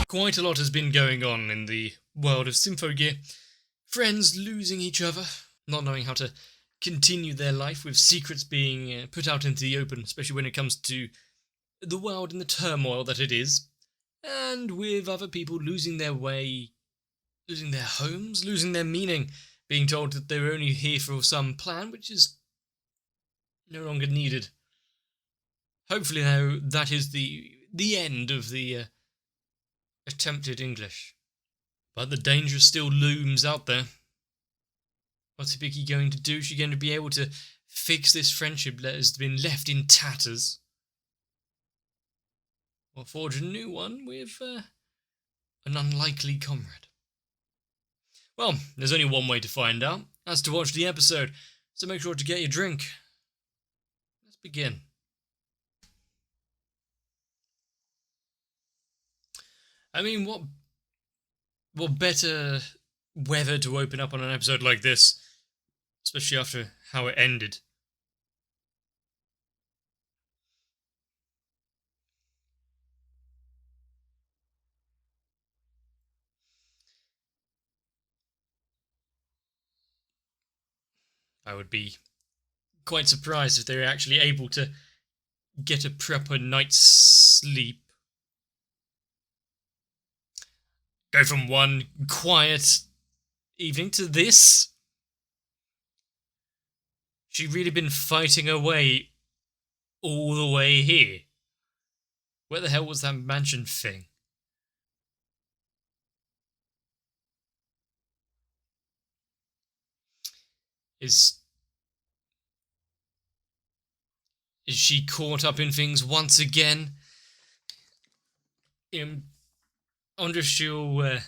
Quite a lot has been going on in the world of Symphogear. Friends losing each other, not knowing how to continue their life, with secrets being put out into the open, especially when it comes to the world and the turmoil that it is, and with other people losing their way, losing their homes, losing their meaning, being told that they're only here for some plan which is no longer needed. Hopefully now that is the end of the attempted English. But the danger still looms out there. What's Hibiki going to do? Is she going to be able to fix this friendship that has been left in tatters? Or forge a new one with an unlikely comrade? Well, there's only one way to find out. That's to watch the episode. So make sure to get your drink. Let's begin. I mean, what better weather to open up on an episode like this, especially after how it ended. I would be quite surprised if they were actually able to get a proper night's sleep. Go from one quiet evening to this. She'd really been fighting her way all the way here. Where the hell was that mansion thing? Is she caught up in things once again? I wonder if she'll... what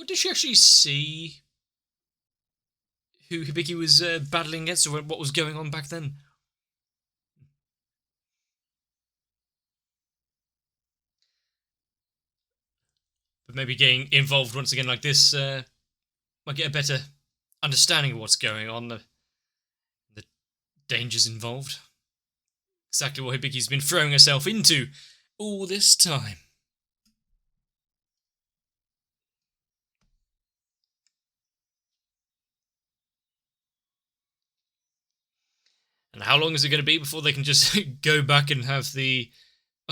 did she actually see? Who Hibiki was battling against, or what was going on back then? But maybe getting involved once again like this might get a better understanding of what's going on, the dangers involved. Exactly what Hibiki's been throwing herself into all this time. And how long is it going to be before they can just go back and have the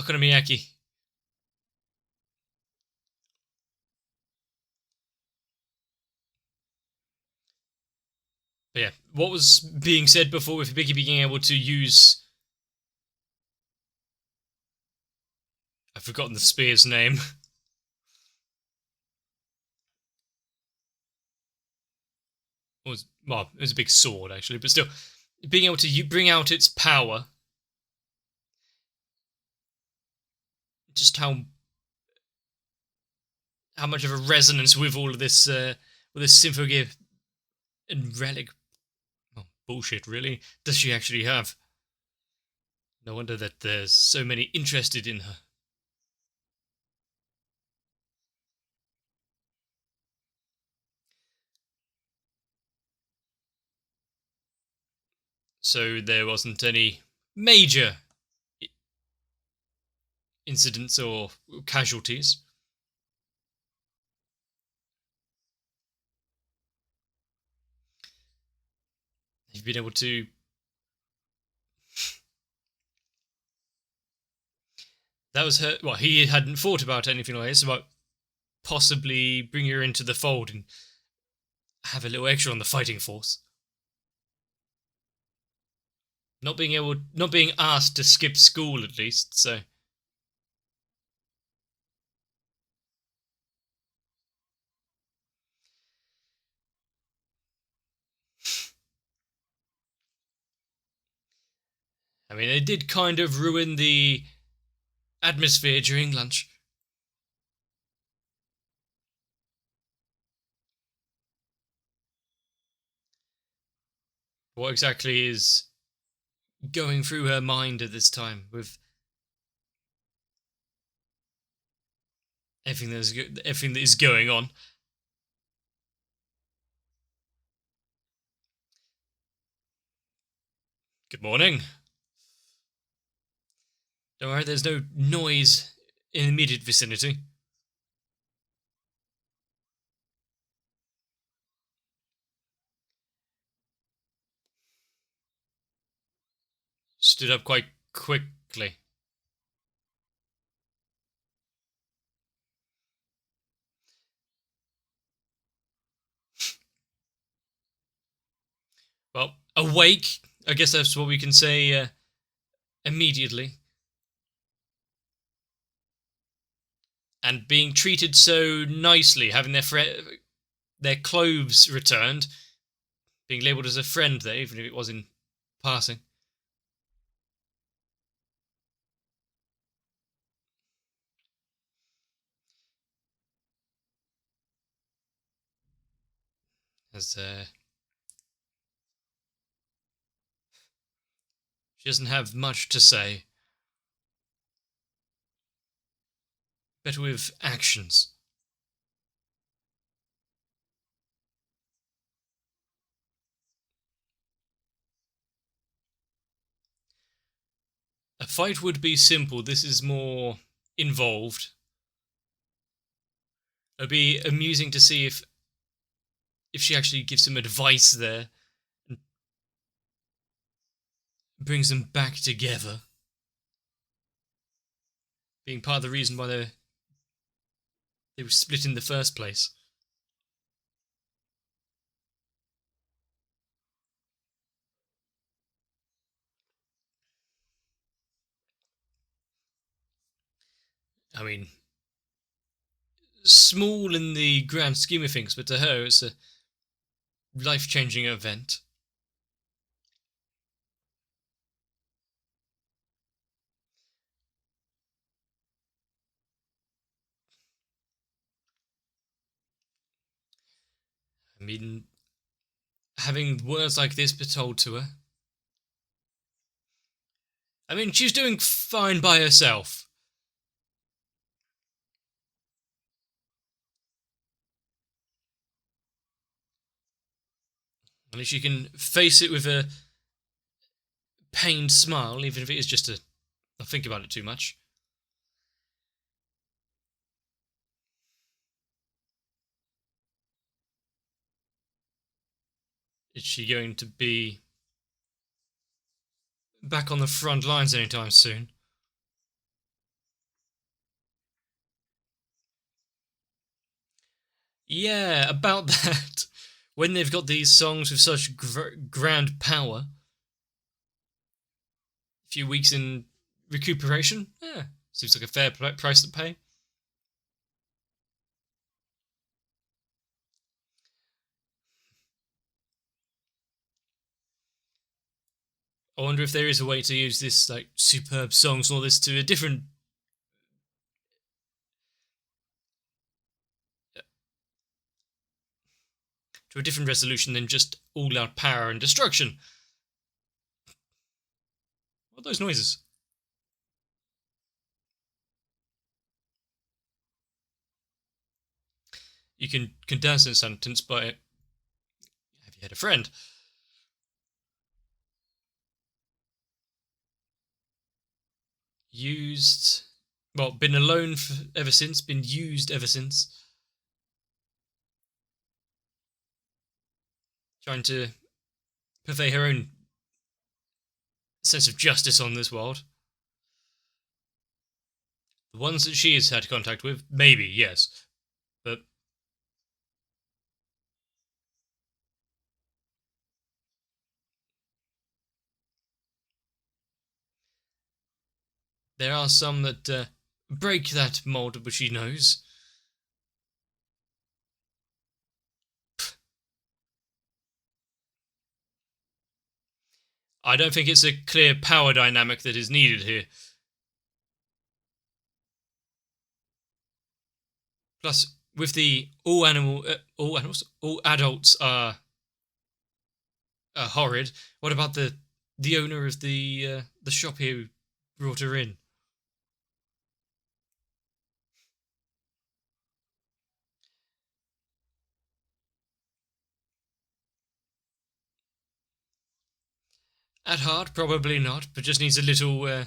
okonomiyaki? But yeah, what was being said before with Hibiki being able to use... I've forgotten the spear's name. It was a big sword, actually, but still, being able to bring out its power. Just how much of a resonance with all of this, with this Symphogear and relic, bullshit, really, does she actually have? No wonder that there's so many interested in her. So there wasn't any major incidents or casualties. You've been able to... That was her... Well, he hadn't thought about anything like this, about possibly bringing her into the fold and have a little extra on the fighting force. Not being asked to skip school, at least, so... I mean, it did kind of ruin the atmosphere during lunch. What exactly is going through her mind at this time with everything that is going on? Good morning. Don't worry, there's no noise in the immediate vicinity. Stood up quite quickly. Well, awake, I guess that's what we can say immediately. And being treated so nicely, having their clothes returned, being labelled as a friend there, even if it was in passing. As she doesn't have much to say. Better with actions. A fight would be simple. This is more involved. It'd be amusing to see if she actually gives some advice there and brings them back together. Being part of the reason why they were split in the first place. I mean, small in the grand scheme of things, but to her it's a life-changing event. I mean, having words like this be told to her. I mean, she's doing fine by herself. At least she can face it with a pained smile, even if it is just not think about it too much. Is she going to be back on the front lines anytime soon? Yeah, about that. When they've got these songs with such grand power, a few weeks in recuperation, yeah, seems like a fair price to pay. I wonder if there is a way to use this like superb songs and all this to a different resolution than just all-out power and destruction. What are those noises? You can condense a sentence by, have you had a friend? Used, well, been alone ever since, been used ever since. Trying to purvey her own sense of justice on this world. The ones that she has had contact with, maybe, yes. But there are some that break that mold, but she knows. I don't think it's a clear power dynamic that is needed here. Plus, with the all adults are horrid. What about the owner of the shop here who brought her in? At heart, probably not, but just needs a little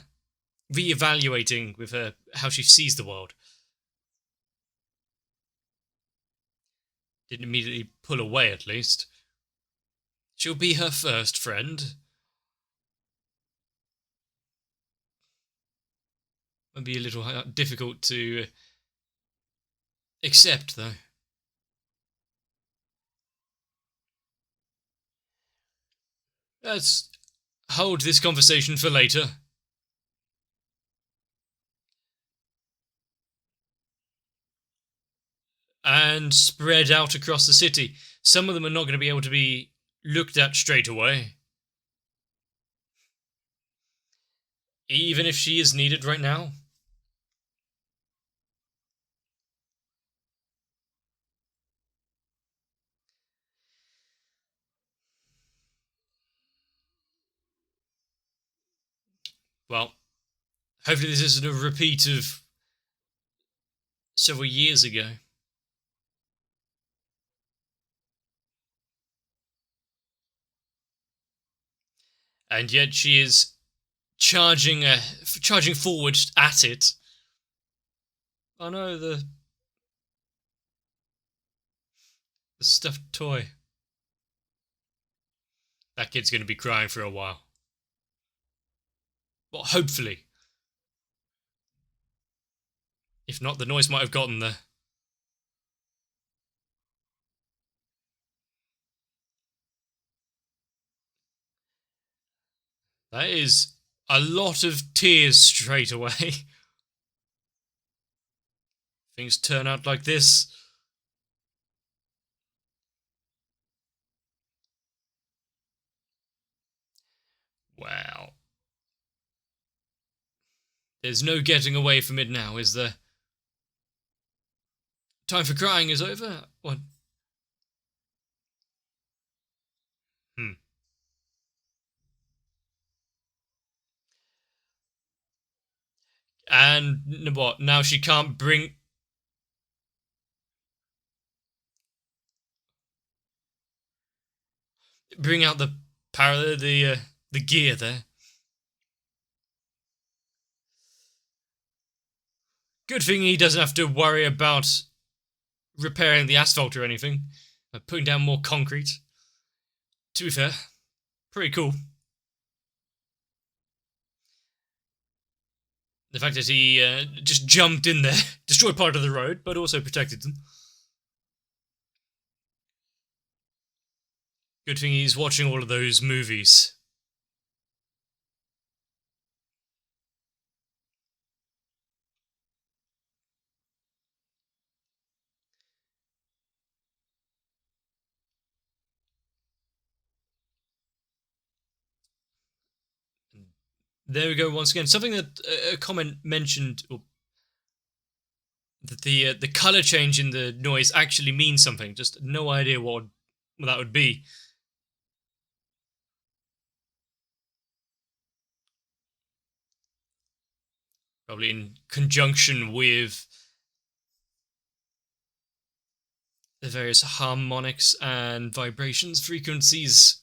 re-evaluating with her how she sees the world. Didn't immediately pull away, at least. She'll be her first friend. Might be a little difficult to accept, though. Let's hold this conversation for later. And spread out across the city. Some of them are not going to be able to be looked at straight away. Even if she is needed right now. Well, hopefully this isn't a repeat of several years ago. And yet she is charging forward at it. Oh no, the stuffed toy. That kid's going to be crying for a while. Well, hopefully. If not, the noise might have gotten there. That is a lot of tears straight away. Things turn out like this. Well, there's no getting away from it now, is there? Time for crying is over? What? And what? Now she can't bring out the power, the gear there. Good thing he doesn't have to worry about repairing the asphalt or anything. Putting down more concrete. To be fair, pretty cool. The fact that he just jumped in there, destroyed part of the road, but also protected them. Good thing he's watching all of those movies. There we go once again. Something that a comment mentioned, that the color change in the noise actually means something. Just no idea what that would be. Probably in conjunction with the various harmonics and vibrations, frequencies.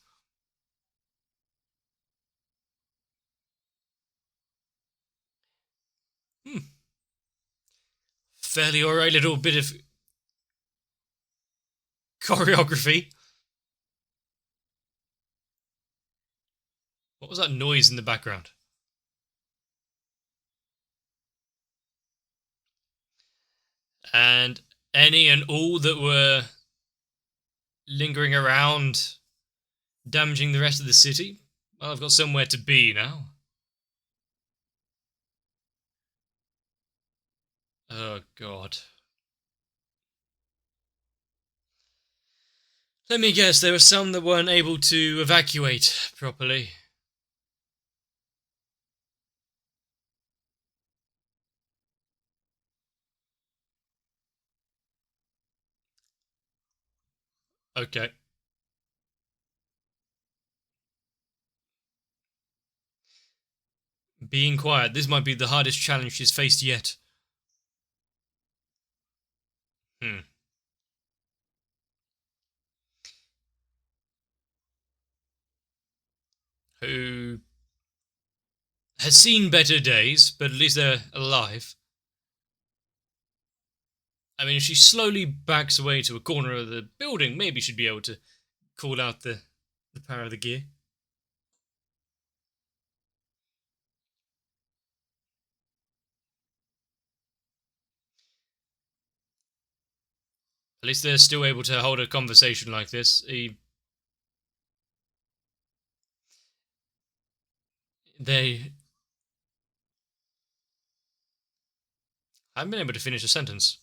Fairly alright little bit of choreography. What was that noise in the background? And any and all that were lingering around, damaging the rest of the city, well, I've got somewhere to be now. Oh, God. Let me guess, there were some that weren't able to evacuate properly. Okay. Being quiet. This might be the hardest challenge she's faced yet. Who has seen better days, but at least they're alive. I mean, if she slowly backs away to a corner of the building, maybe she'd be able to call out the power of the gear. At least they're still able to hold a conversation like this. They haven't been able to finish a sentence.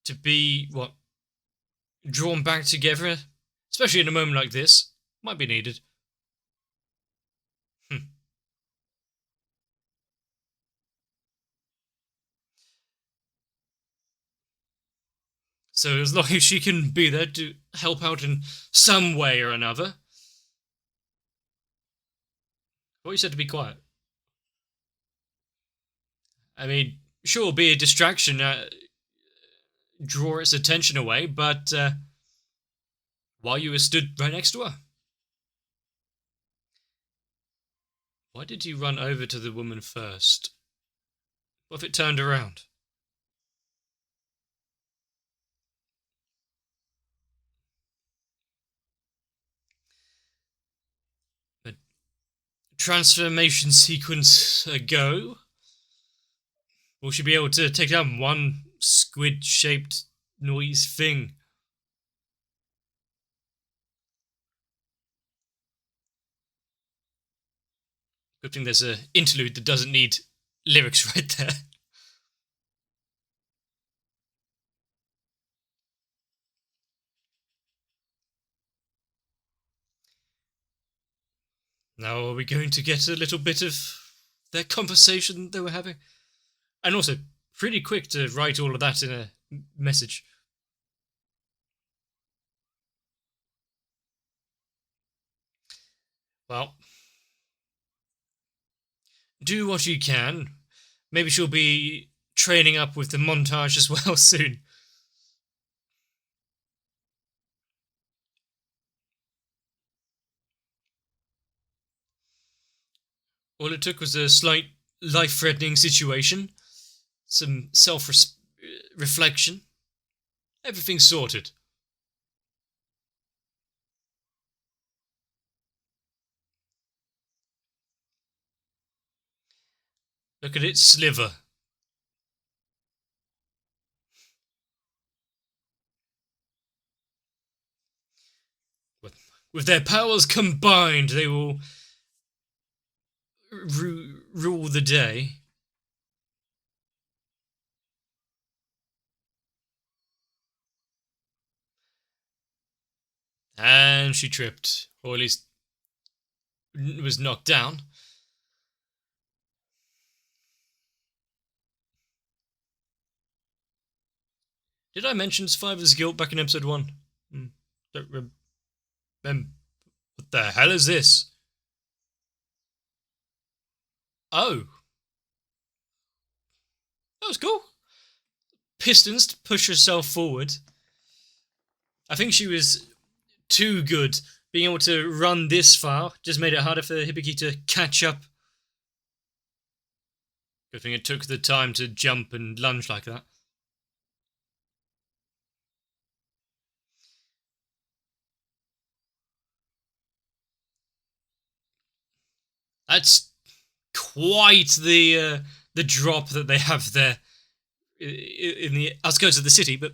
To be, what, drawn back together, especially in a moment like this, might be needed. So as long as she can be there to help out in some way or another. What you said to be quiet. I mean, sure, be a distraction, draw its attention away, but while you were stood right next to her. Why did you run over to the woman first? What if it turned around? A transformation sequence ago? Will she be able to take down one squid-shaped noise thing? Good thing there's an interlude that doesn't need lyrics right there. Now are we going to get a little bit of their conversation they were having? And also, pretty quick to write all of that in a message. Well, do what you can. Maybe she'll be training up with the montage as well soon. All it took was a slight life-threatening situation, some self-reflection. Everything's sorted. Look at it sliver. With their powers combined, they will rule the day. And she tripped, or at least was knocked down. Did I mention Survivor's Guilt back in episode 1? Don't remember. What the hell is this? Oh. That was cool. Pistons to push herself forward. I think she was too good. Being able to run this far just made it harder for Hibiki to catch up. Good thing it took the time to jump and lunge like that. That's quite the drop that they have there in the outskirts of the city, but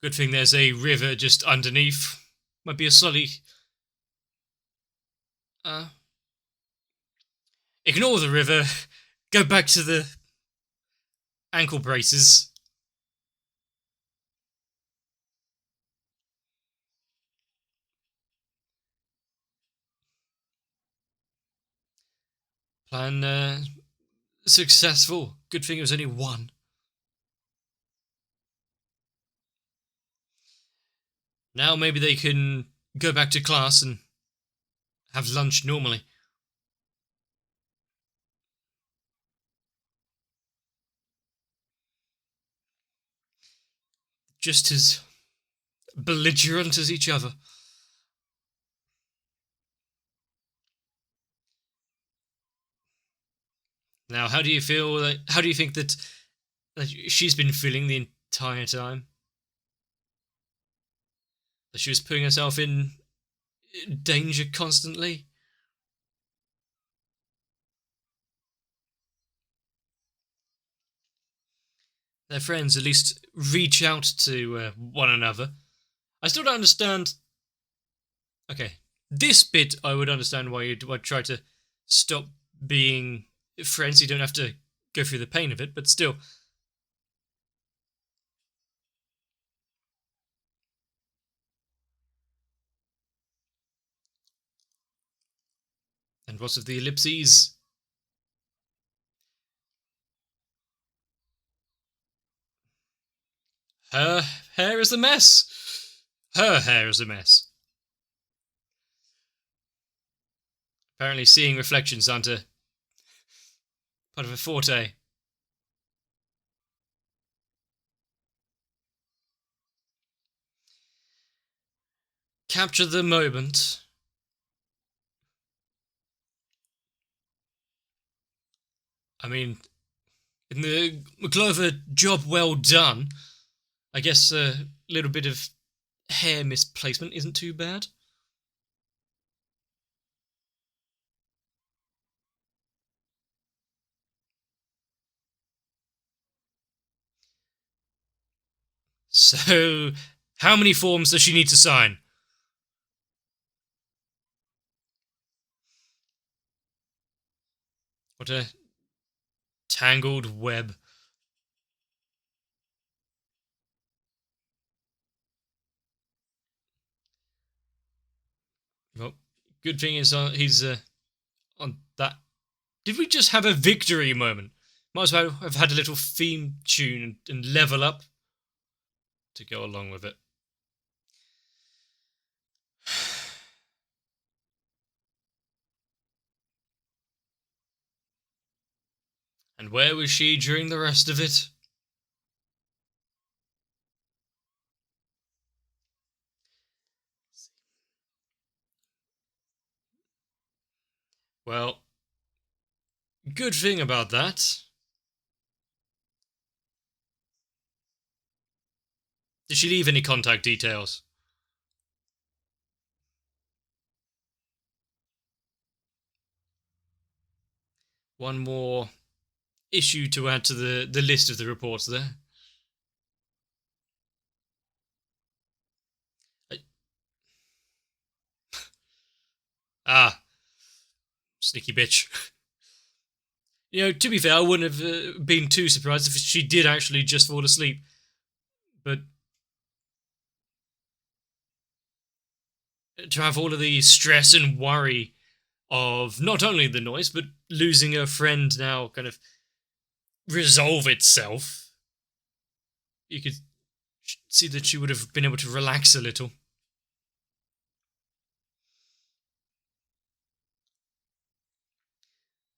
good thing there's a river just underneath. Might be a slightly ignore the river. Go back to the ankle braces. Plan successful. Good thing it was only one. Now maybe they can go back to class and have lunch normally. Just as belligerent as each other. Now, how do you feel? How do you think that she's been feeling the entire time? That she was putting herself in danger constantly? Their friends at least reach out to one another. I still don't understand. Okay, this bit I would understand why you'd try to stop being friends. You don't have to go through the pain of it, but still. And what of the ellipses? Her hair is a mess. Her hair is a mess. Apparently seeing reflections aren't a part of a forte. Capture the moment. I mean, in the Clover, job well done. I guess a little bit of hair misplacement isn't too bad. So, how many forms does she need to sign? What a tangled web. Well, good thing is he's on that. Did we just have a victory moment? Might as well have had a little theme tune and level up to go along with it. And where was she during the rest of it? Well, good thing about that. Did she leave any contact details? One more issue to add to the list of the reports there. Sneaky bitch. You know, to be fair, I wouldn't have been too surprised if she did actually just fall asleep. But to have all of the stress and worry of not only the noise, but losing her friend now kind of resolve itself, you could see that she would have been able to relax a little.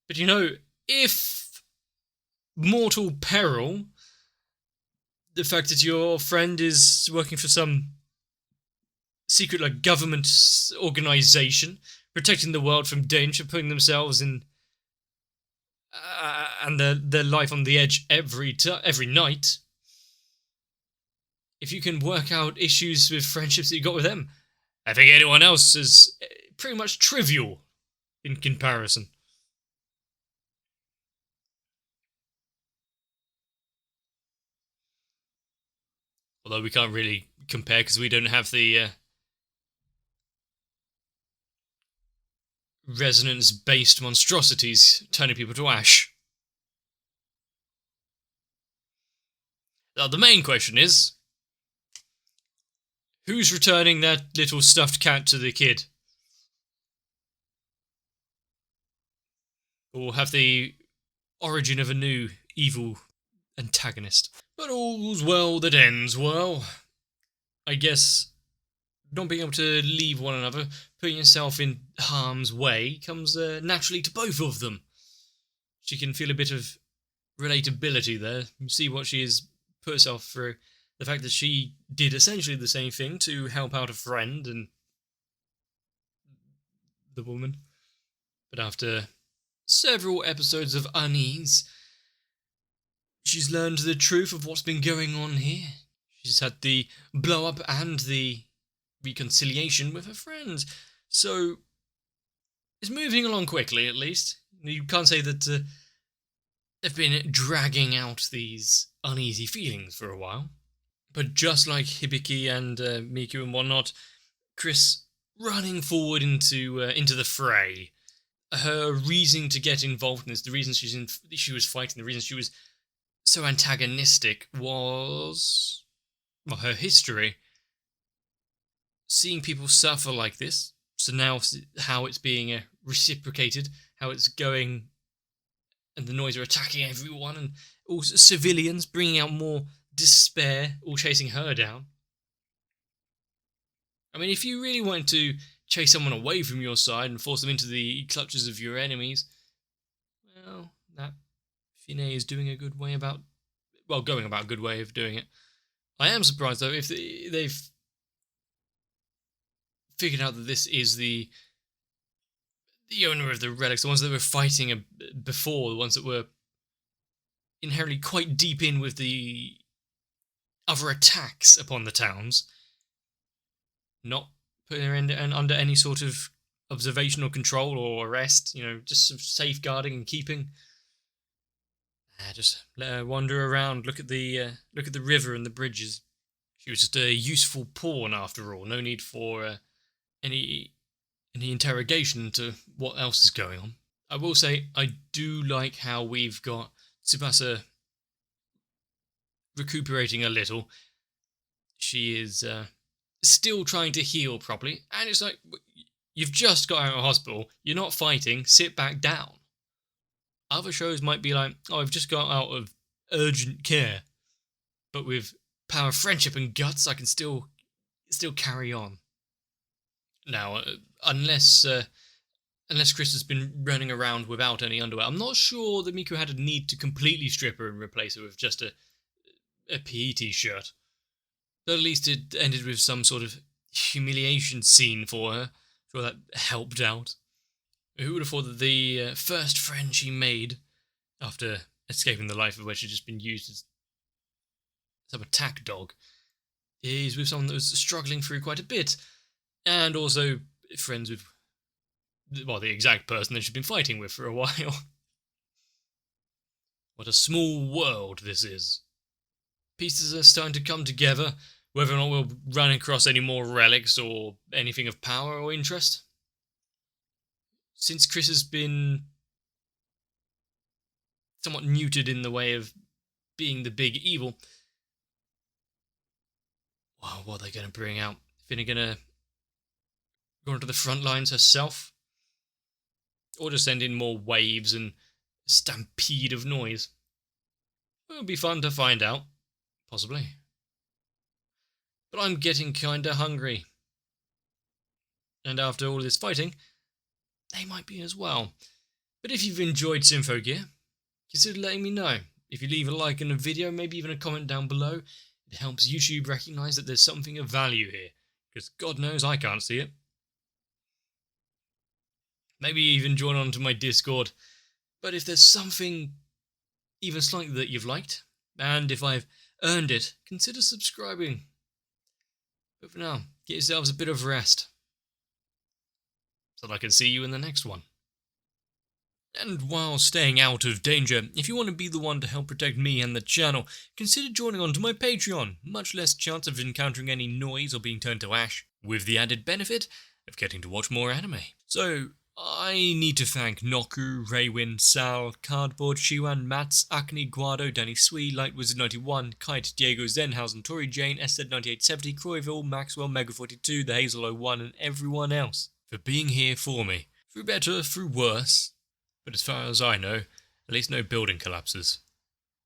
But you know, if mortal peril, the fact that your friend is working for some secret like government organization, protecting the world from danger, putting themselves in and their life on the edge every night. If you can work out issues with friendships that you got with them, I think anyone else is pretty much trivial in comparison. Although we can't really compare because we don't have the resonance-based monstrosities turning people to ash. Now, the main question is, who's returning that little stuffed cat to the kid? Or have the origin of a new evil antagonist. But all's well that ends well. I guess not being able to leave one another, putting yourself in harm's way, comes naturally to both of them. She can feel a bit of relatability there, see what she has put herself through. the fact that she did essentially the same thing to help out a friend and the woman. But after several episodes of unease, she's learned the truth of what's been going on here. She's had the blow-up and the reconciliation with her friends. So, it's moving along quickly, at least. You can't say that they've been dragging out these uneasy feelings for a while. But just like Hibiki and Miku and whatnot, Chris running forward into the fray. Her reason to get involved in this, the reason she was fighting, the reason she was so antagonistic was, well, her history. Seeing people suffer like this, so now how it's being reciprocated, how it's going, and the noise are attacking everyone, and all civilians, bringing out more despair, all chasing her down. I mean, if you really wanted to chase someone away from your side and force them into the clutches of your enemies, well, that Fine is doing a good way about, well, going about a good way of doing it. I am surprised, though, if they've figured out that this is the owner of the relics, the ones that were fighting before, the ones that were inherently quite deep in with the other attacks upon the towns, not putting her under any sort of observation or control or arrest, just some safeguarding and keeping. Just let her wander around, look at the river and the bridges. She was just a useful pawn after all. No need for any interrogation into what else is going on. I will say I do like how we've got Tsubasa recuperating a little. She is still trying to heal properly, and it's like, you've just got out of hospital, you're not fighting, sit back down. Other shows might be like, oh, I've just got out of urgent care, but with power of friendship and guts, I can still carry on. Now, unless Chris has been running around without any underwear, I'm not sure that Miku had a need to completely strip her and replace her with just a PE t-shirt. But at least it ended with some sort of humiliation scene for her. Sure, that helped out. Who would have thought that the first friend she made, after escaping the life of where she'd just been used as some attack dog, is with someone that was struggling through quite a bit, and also friends with, well, the exact person that she'd been fighting with for a while. What a small world this is. Pieces are starting to come together, whether or not we'll run across any more relics or anything of power or interest. Since Chris has been somewhat neutered in the way of being the big evil, well, what are they going to bring out? Finna going to go onto the front lines herself? Or just send in more waves and stampede of noise? It'll be fun to find out. Possibly. But I'm getting kinda hungry. And after all this fighting, they might be as well. But if you've enjoyed Symphogear, consider letting me know. If you leave a like on the video, maybe even a comment down below, it helps YouTube recognise that there's something of value here. Because God knows I can't see it. Maybe even join on to my Discord. But if there's something even slightly that you've liked, and if I've earned it, consider subscribing. But for now, get yourselves a bit of rest, so that I can see you in the next one. And while staying out of danger, if you want to be the one to help protect me and the channel, consider joining on to my Patreon. Much less chance of encountering any noise or being turned to ash, with the added benefit of getting to watch more anime. So, I need to thank Noku, Raywin, Sal, Cardboard, Shiwan, Mats, Acne, Guado, Danny Swee, Lightwizard91, Kite, Diego, Zenhausen, Tori Jane, SZ9870, Croyville, Maxwell, Mega42, The Hazel 01, and everyone else for being here for me. Through better, through worse, but as far as I know, at least no building collapses.